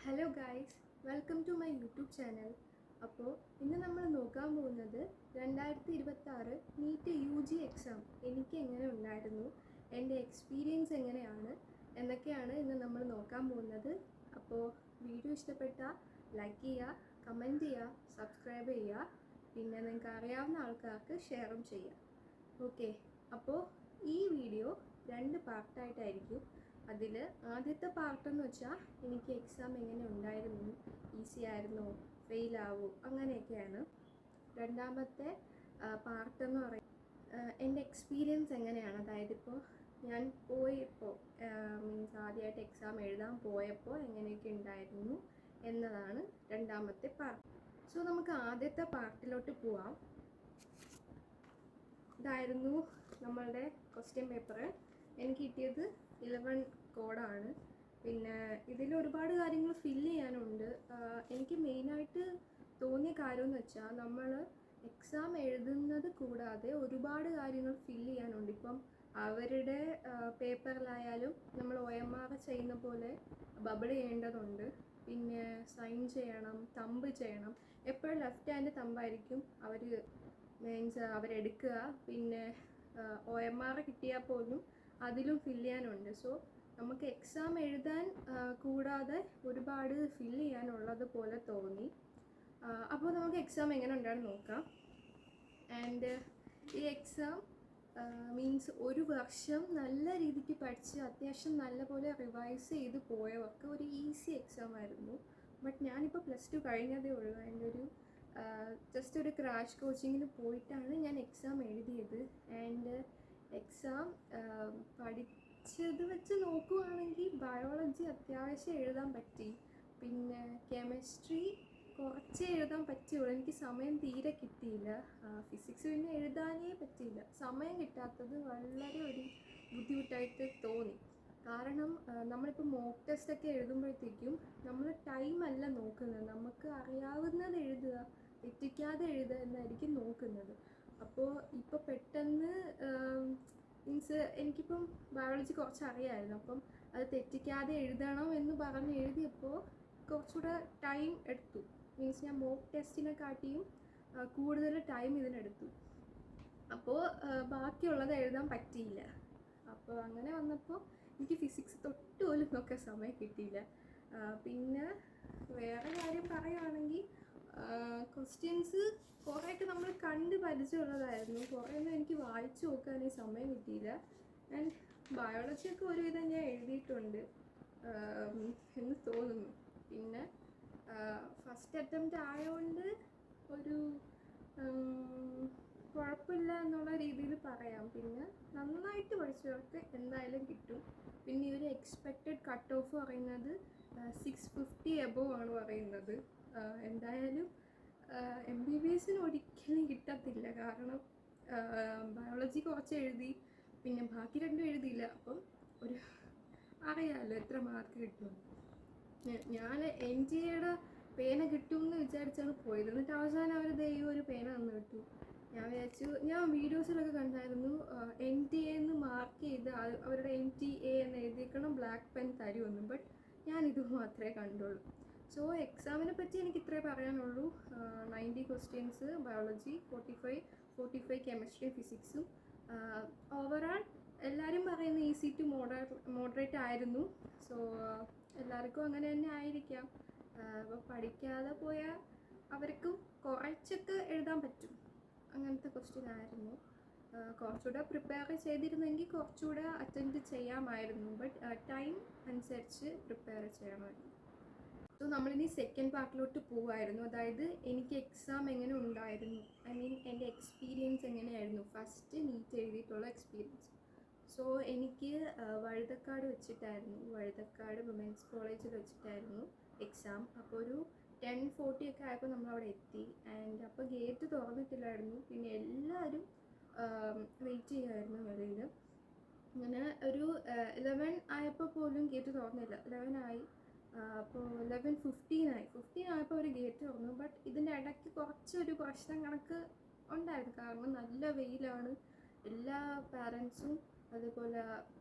Hello guys, welcome to my YouTube channel. അപ്പോൾ ഇന്ന് നമ്മൾ നോക്കാൻ പോകുന്നത് 2026 നീറ്റ് UG എക്സാം എനിക്ക് എങ്ങനെ ഉണ്ടായിരുന്നു, എൻ്റെ എക്സ്പീരിയൻസ് എങ്ങനെയാണ് എന്നൊക്കെയാണ് ഇന്ന് നമ്മൾ നോക്കാൻ പോകുന്നത്. അപ്പോൾ വീഡിയോ ഇഷ്ടപ്പെട്ടാൽ ലൈക്ക് ചെയ്യുക, കമൻറ്റ് ചെയ്യുക, സബ്സ്ക്രൈബ് ചെയ്യുക, പിന്നെ നിങ്ങൾക്ക് അറിയാവുന്ന ആൾക്കാർക്ക് ഷെയറും ചെയ്യുക. ഓക്കെ, അപ്പോൾ ഈ വീഡിയോ 2 പാർട്ടായിട്ടായിരിക്കും. അതിൽ ആദ്യത്തെ പാർട്ടെന്ന് വെച്ചാൽ എനിക്ക് എക്സാം എങ്ങനെ ഉണ്ടായിരുന്നു, ഈസി ആയിരുന്നോ, ഫെയിലാവോ, അങ്ങനെയൊക്കെയാണ്. രണ്ടാമത്തെ പാർട്ടെന്ന് പറയുന്നത് എൻ്റെ എക്സ്പീരിയൻസ് എങ്ങനെയാണ്, അതായത് ഇപ്പോൾ ഞാൻ പോയപ്പോൾ മീൻസ് ആദ്യമായിട്ട് എക്സാം എഴുതാൻ പോയപ്പോൾ എങ്ങനെയൊക്കെ ഉണ്ടായിരുന്നു എന്നതാണ് രണ്ടാമത്തെ പാർട്ട്. സോ നമുക്ക് ആദ്യത്തെ പാർട്ടിലോട്ട് പോവാം. ഇതായിരുന്നു നമ്മളുടെ ക്വസ്റ്റ്യൻ പേപ്പർ. എനിക്ക് കിട്ടിയത് 11 കോഡാണ്. പിന്നെ ഇതിൽ ഒരുപാട് കാര്യങ്ങൾ ഫില്ല് ചെയ്യാനുണ്ട്. എനിക്ക് മെയിനായിട്ട് തോന്നിയ കാര്യമെന്ന് വെച്ചാൽ നമ്മൾ എക്സാം എഴുതുന്നത് കൂടാതെ ഒരുപാട് കാര്യങ്ങൾ ഫില്ല് ചെയ്യാനുണ്ട്. ഇപ്പം അവരുടെ പേപ്പറിലായാലും നമ്മൾ OMR ചെയ്യുന്ന പോലെ ബബിൾ ചെയ്യേണ്ടതുണ്ട്, പിന്നെ സൈൻ ചെയ്യണം, തമ്പ് ചെയ്യണം. എപ്പോഴും ലെഫ്റ്റ് ഹാൻഡ് തമ്പായിരിക്കും അവർ മീൻസ് അവരെടുക്കുക. പിന്നെ OMR കിട്ടിയാൽ പോലും അതിലും ഫില്ല് ചെയ്യാനുണ്ട്. സോ നമുക്ക് എക്സാം എഴുതാൻ കൂടാതെ ഒരുപാട് ഫില്ല് ചെയ്യാനുള്ളത് പോലെ തോന്നി. അപ്പോൾ നമുക്ക് എക്സാം എങ്ങനെ ഉണ്ടാണെന്ന് നോക്കാം. ആൻഡ് ഈ എക്സാം മീൻസ് ഒരു വർഷം നല്ല രീതിക്ക് പഠിച്ച് അത്യാവശ്യം നല്ലപോലെ റിവൈസ് ചെയ്ത് പോയവർക്ക് ഒരു ഈസി എക്സാം ആയിരുന്നു. ബട്ട് ഞാനിപ്പോൾ +2 കഴിഞ്ഞതേ ഉള്ളൂ. എൻ്റെ ഒരു ജസ്റ്റ് ഒരു ക്രാഷ് കോച്ചിങ്ങിന് പോയിട്ടാണ് ഞാൻ എക്സാം എഴുതിയത്. ആൻഡ് എക്സാം പഠിച്ചത് വെച്ച് നോക്കുവാണെങ്കിൽ ബയോളജി അത്യാവശ്യം എഴുതാൻ പറ്റി. പിന്നെ കെമിസ്ട്രി കുറച്ചേ എഴുതാൻ പറ്റുള്ളൂ, എനിക്ക് സമയം തീരെ കിട്ടിയില്ല. ഫിസിക്സ് പിന്നെ എഴുതാനേ പറ്റിയില്ല, സമയം കിട്ടാത്തത് വളരെ ഒരു ബുദ്ധിമുട്ടായിട്ട് തോന്നി. കാരണം നമ്മളിപ്പോൾ മോക്ക് ടെസ്റ്റൊക്കെ എഴുതുമ്പോഴത്തേക്കും നമ്മൾ ടൈമല്ല നോക്കുന്നത്, നമുക്ക് അറിയാവുന്നത് എഴുതുക, തെറ്റിക്കാതെ എഴുതുക എന്നായിരിക്കും നോക്കുന്നത്. അപ്പോൾ ഇപ്പോൾ പെട്ടെന്ന് മീൻസ് എനിക്കിപ്പം ബയോളജി കുറച്ച് അറിയാമായിരുന്നു, അപ്പം അത് തെറ്റിക്കാതെ എഴുതണം എന്ന് പറഞ്ഞ് എഴുതിയപ്പോൾ കുറച്ചുകൂടെ ടൈം എടുത്തു. മീൻസ് ഞാൻ മോക്ക് ടെസ്റ്റിനെ കാട്ടിയും കൂടുതൽ ടൈം ഇതിനെടുത്തു. അപ്പോൾ ബാക്കിയുള്ളത് എഴുതാൻ പറ്റിയില്ല. അപ്പോൾ അങ്ങനെ വന്നപ്പോൾ എനിക്ക് ഫിസിക്സ് തൊട്ട് പോലും നോക്കാൻ സമയം കിട്ടിയില്ല. പിന്നെ വേറെ കാര്യം പറയുകയാണെങ്കിൽ ക്വസ്റ്റ്യൻസ് കുറേയൊക്കെ നമ്മൾ കണ്ട് പരിചയമുള്ളതായിരുന്നു, കുറേയൊന്നും എനിക്ക് വായിച്ചു നോക്കാനേ സമയം കിട്ടിയില്ല. ആൻഡ് ബയോളജിയൊക്കെ ഒരുവിധം ഞാൻ എഴുതിയിട്ടുണ്ട് എന്ന് തോന്നുന്നു. പിന്നെ ഫസ്റ്റ് അറ്റംപ്റ്റ് ആയതുകൊണ്ട് ഒരു കുഴപ്പമില്ല എന്നുള്ള രീതിയിൽ പറയാം. പിന്നെ നന്നായിട്ട് പഠിച്ചവർക്ക് എന്തായാലും കിട്ടും. പിന്നെ ഈ ഒരു എക്സ്പെക്റ്റഡ് കട്ട് ഓഫ് പറയുന്നത് 650 എബോവ് ആണ് പറയുന്നത്. എന്തായാലും MBBS ഒരിക്കലും കിട്ടത്തില്ല, കാരണം ബയോളജി കുറച്ച് എഴുതി, പിന്നെ ബാക്കി രണ്ടും എഴുതിയില്ല. അപ്പം ഒരു അറിയാമല്ലോ എത്ര മാർക്ക് കിട്ടും. ഞാൻ NTA പേന കിട്ടുമെന്ന് വിചാരിച്ചാണ് പോയത്, എന്നിട്ട് അവസാനം അവർ ദൈവം ഒരു പേന തന്നു വിട്ടു. ഞാൻ വിചാരിച്ചു, ഞാൻ വീഡിയോസിലൊക്കെ കണ്ടായിരുന്നു NTA മാർക്ക് ചെയ്ത് അവരുടെ NTA എന്ന് എഴുതിയേക്കണം, ബ്ലാക്ക് പെൻ തരുമെന്ന്. ബട്ട് ഞാനിത് മാത്രമേ കണ്ടുള്ളൂ. സോ എക്സാമിനെ പറ്റി എനിക്ക് ഇത്രേ പറയാനുള്ളൂ. 90 ക്വസ്റ്റ്യൻസ് ബയോളജി, 45 കെമിസ്ട്രി, ഫിസിക്സും. ഓവറാൾ എല്ലാവരും പറയുന്ന ഈസി ടു മോഡറേറ്റ് ആയിരുന്നു. സോ എല്ലാവർക്കും അങ്ങനെ തന്നെ ആയിരിക്കാം. അപ്പോൾ പഠിക്കാതെ പോയാൽ അവർക്കും കുറച്ചൊക്കെ എഴുതാൻ പറ്റും, അങ്ങനത്തെ ക്വസ്റ്റ്യൻ ആയിരുന്നു. കുറച്ചുകൂടെ പ്രിപ്പയർ ചെയ്തിരുന്നെങ്കിൽ കുറച്ചുകൂടെ അറ്റൻഡ് ചെയ്യാമായിരുന്നു. ബട്ട് ടൈം അനുസരിച്ച് പ്രിപ്പയർ ചെയ്യണമായിരുന്നു. സോ നമ്മളിനി സെക്കൻഡ് പാർട്ടിലോട്ട് പോവായിരുന്നു. അതായത് എനിക്ക് എക്സാം എങ്ങനെ ഉണ്ടായിരുന്നു, ഐ മീൻ എൻ്റെ എക്സ്പീരിയൻസ് എങ്ങനെയായിരുന്നു, ഫസ്റ്റ് നീറ്റ് എഴുതിയിട്ടുള്ള എക്സ്പീരിയൻസ്. സോ എനിക്ക് വഴുതക്കാട് വെച്ചിട്ടായിരുന്നു, വഴുതക്കാട് വിമൻസ് കോളേജിൽ വെച്ചിട്ടായിരുന്നു എക്സാം. അപ്പോൾ ഒരു 10:40 ഒക്കെ ആയപ്പോൾ നമ്മളവിടെ എത്തി. ആൻഡ് അപ്പോൾ ഗേറ്റ് തുറന്നിട്ടില്ലായിരുന്നു, പിന്നെ എല്ലാവരും വെയിറ്റ് ചെയ്യുമായിരുന്നു വെളിയിൽ. അങ്ങനെ ഒരു 11 ആയപ്പോൾ പോലും ഗേറ്റ് തുറന്നില്ല. 11 ആയി, അപ്പോൾ 11:15 ആയപ്പോൾ ഒരു ഗേറ്റ് തുറന്നു. ബട്ട് ഇതിൻ്റെ ഇടയ്ക്ക് കുറച്ചൊരു പ്രശ്നം കണക്ക് ഉണ്ടായിരുന്നു, കാരണം നല്ല വെയിലാണ്, എല്ലാ പാരൻസും അതുപോലെ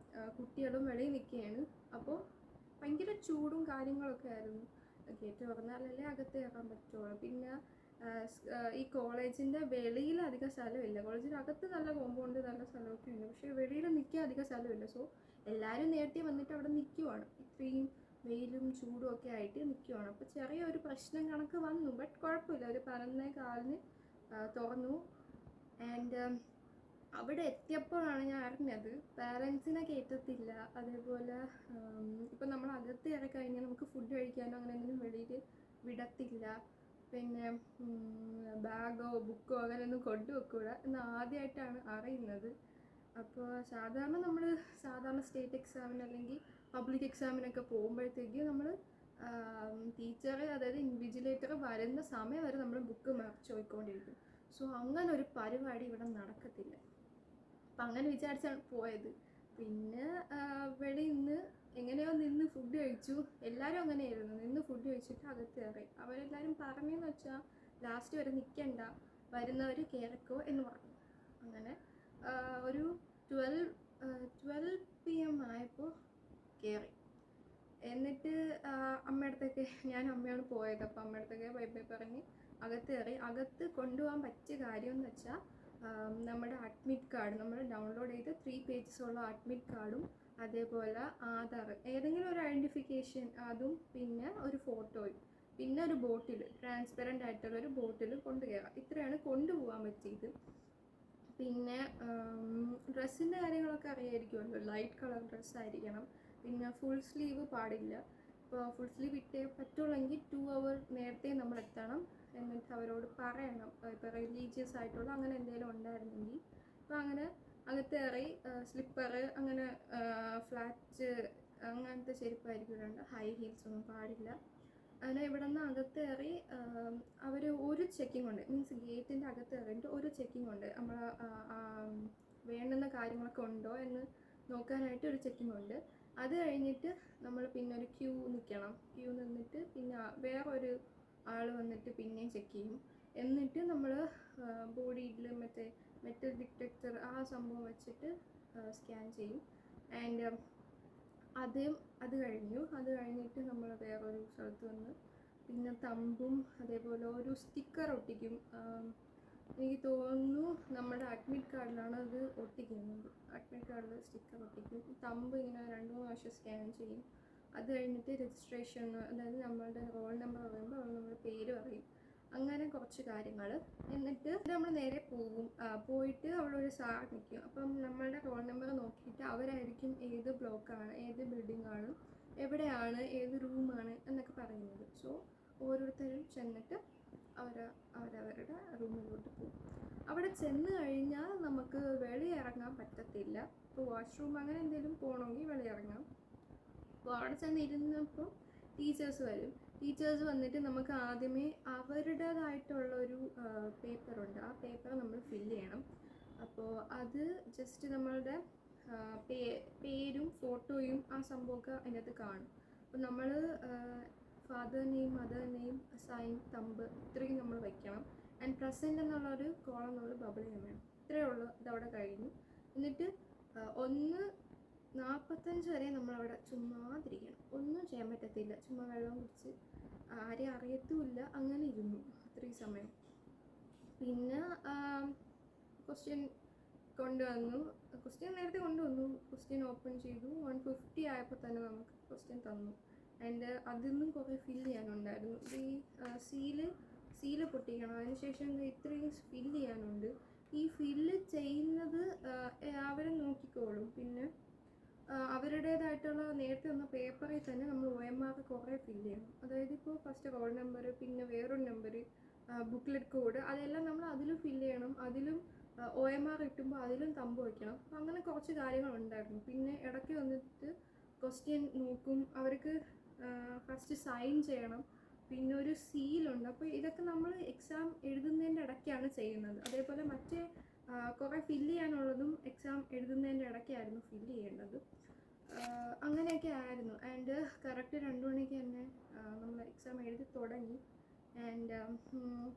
കുട്ടികളും വെളിയിൽ നിൽക്കുകയാണ്. അപ്പോൾ ഭയങ്കര ചൂടും കാര്യങ്ങളൊക്കെ ആയിരുന്നു. ഗേറ്റ് തുറന്നാലല്ലേ അകത്ത് കയറാൻ പറ്റുള്ളൂ. പിന്നെ ഈ കോളേജിൻ്റെ വെളിയിൽ അധികം സ്ഥലമില്ല. കോളേജിൻ്റെ അകത്ത് നല്ല കോമ്പൗണ്ട് നല്ല സ്ഥലമൊക്കെ ഉണ്ട്, പക്ഷേ വെളിയിൽ നിൽക്കാൻ അധികം സ്ഥലമില്ല. സോ എല്ലാവരും നേരത്തെ വന്നിട്ട് അവിടെ നിൽക്കുവാണ്, ഇത്രയും വെയിലും ചൂടും ഒക്കെ ആയിട്ട് നിൽക്കുവാണ്. അപ്പോൾ ചെറിയൊരു പ്രശ്നം കണക്ക് വന്നു, ബട്ട് കുഴപ്പമില്ല. ഒരു 11:15 തുറന്നു. ആൻഡ് അവിടെ എത്തിയപ്പോഴാണ് ഞാൻ അറിഞ്ഞത് പാരൻസിനെ കയറ്റത്തില്ല. അതേപോലെ ഇപ്പം നമ്മൾ അകത്ത് കയറി കഴിഞ്ഞാൽ നമുക്ക് ഫുഡ് കഴിക്കാനോ അങ്ങനെ എന്തെങ്കിലും വെളിയിൽ വിടത്തില്ല. പിന്നെ ബാഗോ ബുക്കോ അങ്ങനെയൊന്നും കൊണ്ടുവെക്കൂല എന്ന് ആദ്യമായിട്ടാണ് അറിയുന്നത്. അപ്പോൾ സാധാരണ സ്റ്റേറ്റ് എക്സാമിന് അല്ലെങ്കിൽ പബ്ലിക് എക്സാമിനൊക്കെ പോകുമ്പോഴത്തേക്ക് നമ്മൾ ടീച്ചർ, അതായത് ഇൻവിജിലേറ്റർ വരുന്ന സമയം വരെ നമ്മൾ ബുക്ക് മറിച്ച് പോയിക്കൊണ്ടിരിക്കും. സോ അങ്ങനെ ഒരു പരിപാടി ഇവിടെ നടക്കത്തില്ല. അപ്പം അങ്ങനെ വിചാരിച്ചാണ് പോയത്. പിന്നെ വെളിയിൽ നിന്ന് എങ്ങനെയോ നിന്ന് ഫുഡ് കഴിച്ചു. എല്ലാവരും അങ്ങനെയായിരുന്നു, നിന്ന് ഫുഡ് കഴിച്ചിട്ട് അകത്ത് കയറി. അവരെല്ലാവരും പറഞ്ഞെന്ന് വെച്ചാൽ ലാസ്റ്റ് വരെ നിൽക്കണ്ട, വരുന്നവർ കയറിക്കോ എന്ന് പറഞ്ഞു. അങ്ങനെ ഒരു 12 PM ആയപ്പോൾ കയറി. എന്നിട്ട് അമ്മയടുത്തൊക്കെ, ഞാൻ അമ്മയാണ് പോയത്, അപ്പോൾ അമ്മയടുത്തൊക്കെ ബൈ ബൈ പറഞ്ഞ് അകത്ത് കയറി. അകത്ത് കൊണ്ടുപോകാൻ പറ്റിയ കാര്യം എന്ന് വെച്ചാൽ നമ്മുടെ അഡ്മിറ്റ് കാർഡ്, നമ്മൾ ഡൗൺലോഡ് ചെയ്ത് 3 pages ഉള്ള അഡ്മിറ്റ് കാർഡും അതേപോലെ ആധാർ, ഏതെങ്കിലും ഒരു ഐഡൻറ്റിഫിക്കേഷൻ അതും, പിന്നെ ഒരു ഫോട്ടോയും, പിന്നെ ഒരു ബോട്ടിൽ, ട്രാൻസ്പെറൻ്റ് ആയിട്ടുള്ള ഒരു ബോട്ടിൽ കൊണ്ടുകയറാം. ഇത്രയാണ് കൊണ്ടുപോകാൻ പറ്റിയത്. പിന്നെ ഡ്രസ്സിൻ്റെ കാര്യങ്ങളൊക്കെ അറിയായിരിക്കുമല്ലോ, ലൈറ്റ് കളർ ഡ്രസ്സായിരിക്കണം. പിന്നെ ഫുൾ സ്ലീവ് പാടില്ല. ഇപ്പോൾ ഫുൾ സ്ലീവ് ഇട്ടേ പറ്റുള്ളെങ്കിൽ 2 hour നേരത്തെ നമ്മൾ എത്തണം. എന്നിട്ട് അവരോട് പറയണം, ഇപ്പോൾ റിലീജിയസ് ആയിട്ടുള്ള അങ്ങനെ എന്തെങ്കിലും ഉണ്ടായിരുന്നെങ്കിൽ. അപ്പോൾ അങ്ങനെ അകത്ത് കയറി. സ്ലിപ്പർ, അങ്ങനെ ഫ്ലാറ്റ് അങ്ങനത്തെ ചെരുപ്പായിരിക്കും ഇടേണ്ട, ഹൈ ഹീൽസ് ഒന്നും പാടില്ല. അങ്ങനെ ഇവിടെ നിന്ന് അകത്ത് കയറി. അവർ ഒരു ചെക്കിംഗ് ഉണ്ട്, മീൻസ് ഗേറ്റിൻ്റെ അകത്ത് കയറിയിട്ട് ഒരു ചെക്കിംഗ് ഉണ്ട്. നമ്മൾ വേണ്ടുന്ന കാര്യങ്ങളൊക്കെ ഉണ്ടോ എന്ന് നോക്കാനായിട്ട് ഒരു ചെക്കിംഗ് ഉണ്ട്. അത് കഴിഞ്ഞിട്ട് നമ്മൾ പിന്നെ ഒരു ക്യൂ നിൽക്കണം. ക്യൂ നിന്നിട്ട് പിന്നെ വേറൊരു ആൾ വന്നിട്ട് പിന്നെയും ചെക്ക് ചെയ്യും. എന്നിട്ട് നമ്മൾ ബോഡിയിൽ മറ്റേ മെറ്റൽ ഡിറ്റക്ടർ ആ സംഭവം വെച്ചിട്ട് സ്കാൻ ചെയ്യും. ആൻഡ് അത് കഴിഞ്ഞിട്ട് നമ്മൾ വേറൊരു സ്ഥലത്ത് വന്ന് പിന്നെ തമ്പും അതേപോലെ ഒരു സ്റ്റിക്കർ ഒട്ടിക്കും. എനിക്ക് തോന്നുന്നു നമ്മുടെ അഡ്മിറ്റ് കാർഡിലാണ് അത് ഒട്ടിക്കുന്നത്. അഡ്മിറ്റ് കാർഡിൽ സ്റ്റിക്കർ ഒട്ടിക്കും. തമ്പ് ഇങ്ങനെ 2-3 പ്രാവശ്യം സ്കാൻ ചെയ്യും. അത് കഴിഞ്ഞിട്ട് രജിസ്ട്രേഷൻ, അതായത് നമ്മളുടെ റോൾ നമ്പർ പറയുമ്പോൾ നമ്മുടെ പേര് പറയും. അങ്ങനെ കുറച്ച് കാര്യങ്ങൾ. എന്നിട്ട് നമ്മൾ നേരെ പോയിട്ട് അവിടെ ഒരു സാർ നിൽക്കും. അപ്പം നമ്മളുടെ റോൾ നമ്പർ നോക്കിയിട്ട് അവരായിരിക്കും ഏത് ബ്ലോക്കാണ്, ഏത് ബിൽഡിംഗാണ്, എവിടെയാണ്, ഏത് റൂമാണ് എന്നൊക്കെ പറയുന്നത്. സോ ഓരോരുത്തരും ചെന്നിട്ട് അവരവരുടെ റൂമിലോട്ട് പോകും. അവിടെ ചെന്ന് കഴിഞ്ഞാൽ നമുക്ക് വെളിയിറങ്ങാൻ പറ്റത്തില്ല. ഇപ്പോൾ വാഷ്റൂം അങ്ങനെ എന്തെങ്കിലും പോകണമെങ്കിൽ വെളിയിറങ്ങാം. അപ്പോൾ അവിടെ ചെന്നിരുന്നപ്പോൾ ടീച്ചേഴ്സ് വരും. ടീച്ചേഴ്സ് വന്നിട്ട് നമുക്ക് ആദ്യമേ അവരുടേതായിട്ടുള്ളൊരു പേപ്പറുണ്ട്, ആ പേപ്പർ നമ്മൾ ഫില്ല് ചെയ്യണം. അപ്പോൾ അത് ജസ്റ്റ് നമ്മളുടെ പേരും ഫോട്ടോയും ആ സംഭവമൊക്കെ അതിനകത്ത് കാണും. അപ്പോൾ നമ്മൾ father name, mother name, sign, thumb ഇത്രയും നമ്മൾ വയ്ക്കണം. ആൻഡ് പ്രസൻറ്റ് എന്നുള്ളൊരു കോളം നമ്മൾ ബബിൾ ചെയ്യാൻ വേണം. ഇത്രയേ ഉള്ളൂ. ഇതവിടെ കഴിഞ്ഞു. എന്നിട്ട് 1:45 വരെ നമ്മളവിടെ ചുമ്മാതിരിക്കണം. ഒന്നും ചെയ്യാൻ പറ്റത്തില്ല. ചുമ്മാ വെള്ളം കുടിച്ച് ആരെയും അറിയത്തുമില്ല, അങ്ങനെ ഇരുന്നു അത്രയും സമയം. പിന്നെ ക്വസ്റ്റ്യൻ നേരത്തെ കൊണ്ടുവന്നു. ക്വസ്റ്റ്യൻ ഓപ്പൺ ചെയ്തു. 150 ആയപ്പോൾ തന്നെ നമുക്ക് ക്വസ്റ്റ്യൻ തന്നു. ആൻഡ് അതിന്നും കുറേ ഫില്ല് ചെയ്യാനുണ്ടായിരുന്നു. ഈ സീല് പൊട്ടിക്കണം. അതിനുശേഷം ഇത്രയും ഫില്ല് ചെയ്യാനുണ്ട്. ഈ ഫില്ല് ചെയ്യുന്നത് അവരെ നോക്കിക്കോളും. പിന്നെ അവരുടേതായിട്ടുള്ള നേരത്തെ വന്ന പേപ്പറിൽ തന്നെ നമ്മൾ OMR കുറേ ഫില്ല് ചെയ്യണം. അതായത് ഇപ്പോൾ ഫസ്റ്റ് റോൾ നമ്പർ, പിന്നെ വേറൊരു നമ്പർ, ബുക്ക്ലെറ്റ് കോഡ്, അതെല്ലാം നമ്മൾ അതിലും ഫില്ല് ചെയ്യണം. അതിലും OMR കിട്ടുമ്പോൾ അതിലും തമ്പ് വയ്ക്കണം. അപ്പോൾ അങ്ങനെ കുറച്ച് കാര്യങ്ങളുണ്ടായിരുന്നു. പിന്നെ ഇടയ്ക്ക് വന്നിട്ട് ക്വസ്റ്റ്യൻ നോക്കും. അവർക്ക് ഫസ്റ്റ് സൈൻ ചെയ്യണം. പിന്നെ ഒരു സീലുണ്ട്. അപ്പോൾ ഇതൊക്കെ നമ്മൾ എക്സാം എഴുതുന്നതിൻ്റെ ഇടയ്ക്കാണ് ചെയ്യുന്നത്. അതേപോലെ മറ്റേ കുറേ ഫില്ല് ചെയ്യാനുള്ളതും എക്സാം എഴുതുന്നതിൻ്റെ ഇടയ്ക്കായിരുന്നു ഫില്ല് ചെയ്യേണ്ടത്. അങ്ങനെയൊക്കെ ആയിരുന്നു. ആൻഡ് കറക്റ്റ് 2 മണിക്ക് തന്നെ നമ്മൾ എക്സാം എഴുതി തുടങ്ങി. ആൻഡ്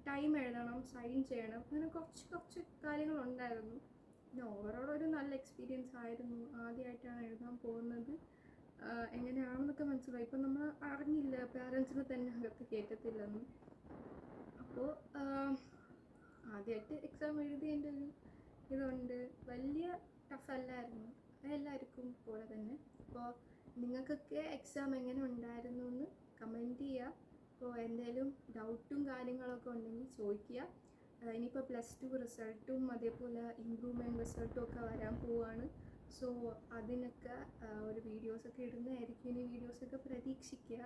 ടൈം എഴുതണം, സൈൻ ചെയ്യണം, അങ്ങനെ കുറച്ച് കാര്യങ്ങളുണ്ടായിരുന്നു. പിന്നെ ഓവറോൾ ഒരു നല്ല എക്സ്പീരിയൻസ് ആയിരുന്നു. ആദ്യമായിട്ടാണ് എഴുതാൻ പോകുന്നത്. എങ്ങനെയാണെന്നൊക്കെ മനസ്സിലായി. ഇപ്പം നമ്മൾ അറിഞ്ഞില്ല പാരൻസ് ടീച്ചറിന് തന്നെ അകത്ത് കയറ്റത്തില്ലെന്ന്. അപ്പോൾ ആദ്യമായിട്ട് എക്സാം എഴുതിയതിൻ്റെ ഒരു ഇതുണ്ട്. വലിയ ടഫല്ലായിരുന്നു, എല്ലാവർക്കും പോലെ തന്നെ. അപ്പോൾ നിങ്ങൾക്കൊക്കെ എക്സാം എങ്ങനെ ഉണ്ടായിരുന്നു എന്ന് കമൻറ്റ് ചെയ്യുക. അപ്പോൾ എന്തെങ്കിലും ഡൗട്ടും കാര്യങ്ങളൊക്കെ ഉണ്ടെങ്കിൽ ചോദിക്കുക. ഇനിയിപ്പോൾ +2 റിസൾട്ടും അതേപോലെ ഇമ്പ്രൂവ്മെൻറ്റ് റിസൾട്ടും ഒക്കെ വരാൻ പോവുകയാണ്. സോ അതിനൊക്കെ ഒരു വീഡിയോസൊക്കെ ഇടുന്നതായിരിക്കും. ഇനി വീഡിയോസൊക്കെ പ്രതീക്ഷിക്കുക,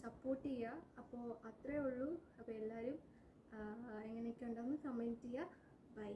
സപ്പോർട്ട് ചെയ്യുക. അപ്പോൾ അത്രയേ ഉള്ളൂ. അപ്പോൾ എല്ലാവരും എങ്ങനെയൊക്കെ ഉണ്ടെന്ന് കമൻറ്റ് ചെയ്യുക. ബൈ.